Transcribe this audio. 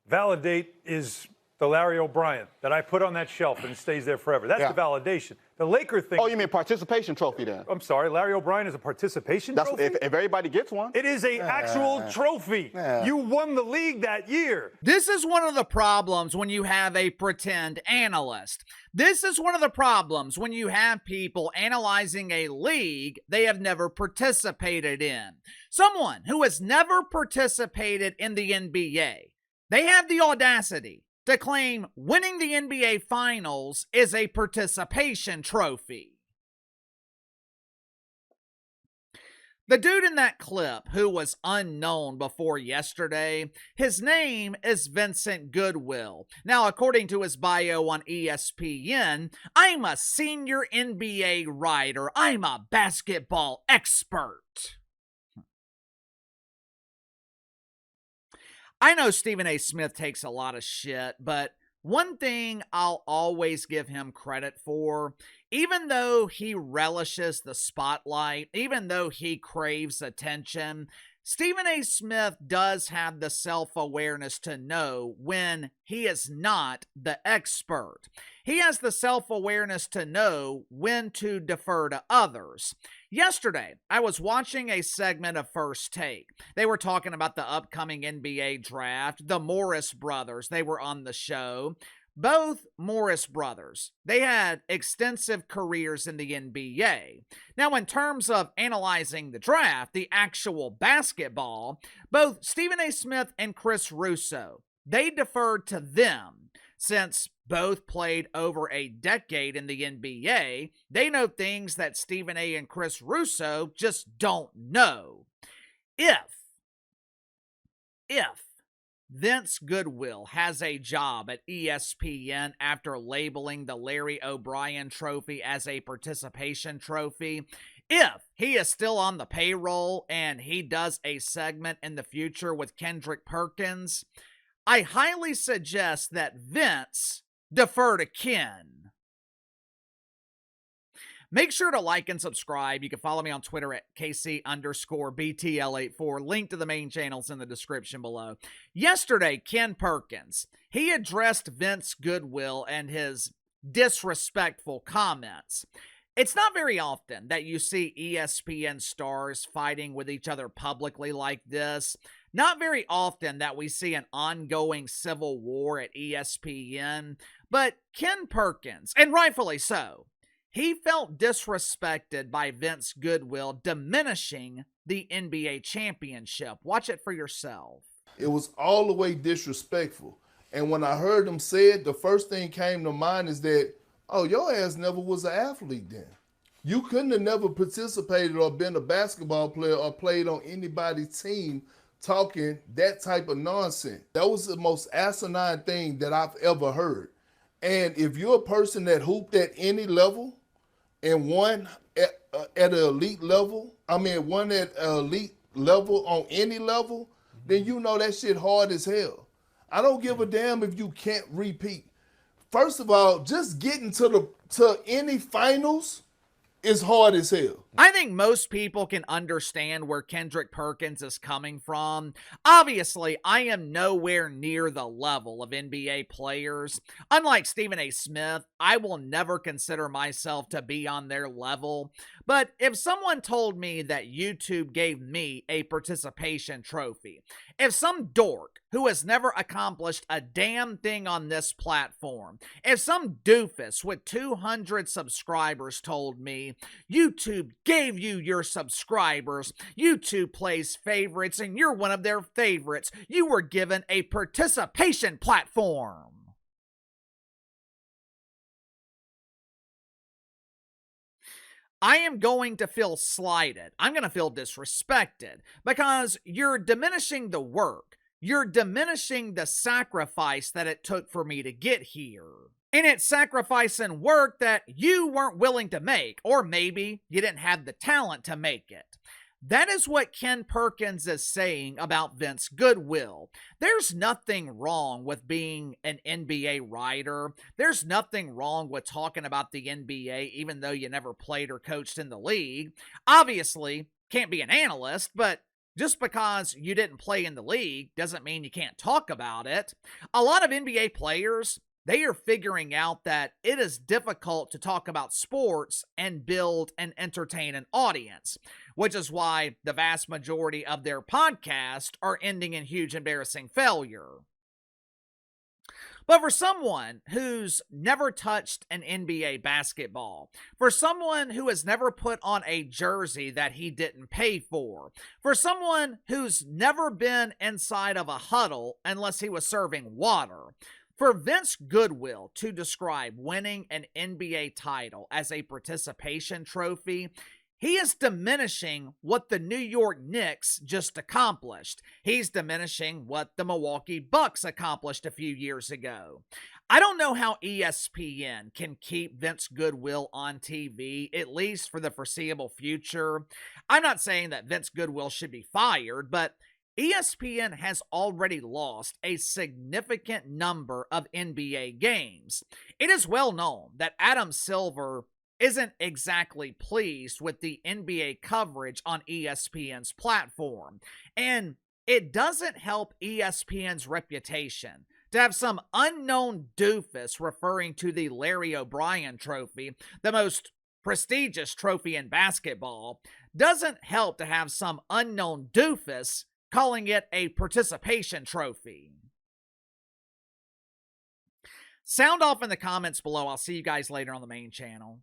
validate is the Larry O'Brien that I put on that shelf and stays there forever. That's the validation. The Laker thing. Oh, you mean participation trophy then? I'm sorry, Larry O'Brien is a participation trophy? If everybody gets one. It is an actual trophy. You won the league that year. This is one of the problems when you have a pretend analyst. This is one of the problems when you have people analyzing a league they have never participated in. Someone who has never participated in the NBA. They have the audacity to claim winning the NBA Finals is a participation trophy. The dude in that clip who was unknown before yesterday, his name is Vincent Goodwill. Now, according to his bio on ESPN, I'm a senior NBA writer. I'm a basketball expert. I know Stephen A. Smith takes a lot of shit, but one thing I'll always give him credit for, even though he relishes the spotlight, even though he craves attention, Stephen A. Smith does have the self-awareness to know when he is not the expert. He has the self-awareness to know when to defer to others. Yesterday, I was watching a segment of First Take. They were talking about the upcoming NBA draft. The Morris brothers, they were on the show. Both Morris brothers, they had extensive careers in the NBA. Now, in terms of analyzing the draft, the actual basketball, both Stephen A. Smith and Chris Russo, they deferred to them. Since both played over a decade in the NBA, they know things that Stephen A. and Chris Russo just don't know. If Vince Goodwill has a job at ESPN after labeling the Larry O'Brien trophy as a participation trophy, if he is still on the payroll and he does a segment in the future with Kendrick Perkins, I highly suggest that Vince defer to Ken. Make sure to like and subscribe. You can follow me on Twitter at KC_BTL84. Link to the main channels in the description below. Yesterday, Ken Perkins, he addressed Vince Goodwill and his disrespectful comments. It's not very often that you see ESPN stars fighting with each other publicly like this. Not very often that we see an ongoing civil war at ESPN. But Ken Perkins, and rightfully so, he felt disrespected by Vince Goodwill diminishing the NBA championship. Watch it for yourself. It was all the way disrespectful. And when I heard him say it, the first thing came to mind is that, oh, your ass never was an athlete then. You couldn't have never participated or been a basketball player or played on anybody's team talking that type of nonsense. That was the most asinine thing that I've ever heard. And if you're a person that hooped at any level and won at an elite level, won at an elite level on any level, then you know that shit hard as hell. I don't give a damn if you can't repeat. First of all, just getting to any finals is hard as hell. I think most people can understand where Kendrick Perkins is coming from. Obviously, I am nowhere near the level of NBA players. Unlike Stephen A. Smith, I will never consider myself to be on their level. But if someone told me that YouTube gave me a participation trophy, if some dork who has never accomplished a damn thing on this platform, if some doofus with 200 subscribers told me, YouTube gave you your subscribers, YouTube plays favorites, and you're one of their favorites, you were given a participation platform. I am going to feel slighted. I'm going to feel disrespected because you're diminishing the work. You're diminishing the sacrifice that it took for me to get here. And it's sacrifice and work that you weren't willing to make, or maybe you didn't have the talent to make it. That is what Ken Perkins is saying about Vince Goodwill. There's nothing wrong with being an NBA writer. There's nothing wrong with talking about the NBA, even though you never played or coached in the league. Obviously, can't be an analyst, but just because you didn't play in the league doesn't mean you can't talk about it. A lot of NBA players, they are figuring out that it is difficult to talk about sports and build and entertain an audience, which is why the vast majority of their podcasts are ending in huge embarrassing failure. But for someone who's never touched an NBA basketball, for someone who has never put on a jersey that he didn't pay for someone who's never been inside of a huddle unless he was serving water, for Vince Goodwill to describe winning an NBA title as a participation trophy, he is diminishing what the New York Knicks just accomplished. He's diminishing what the Milwaukee Bucks accomplished a few years ago. I don't know how ESPN can keep Vince Goodwill on TV, at least for the foreseeable future. I'm not saying that Vince Goodwill should be fired, but ESPN has already lost a significant number of NBA games. It is well known that Adam Silver isn't exactly pleased with the NBA coverage on ESPN's platform, and it doesn't help ESPN's reputation to have some unknown doofus referring to the Larry O'Brien trophy, the most prestigious trophy in basketball. Doesn't help to have some unknown doofus calling it a participation trophy. Sound off in the comments below. I'll see you guys later on the main channel.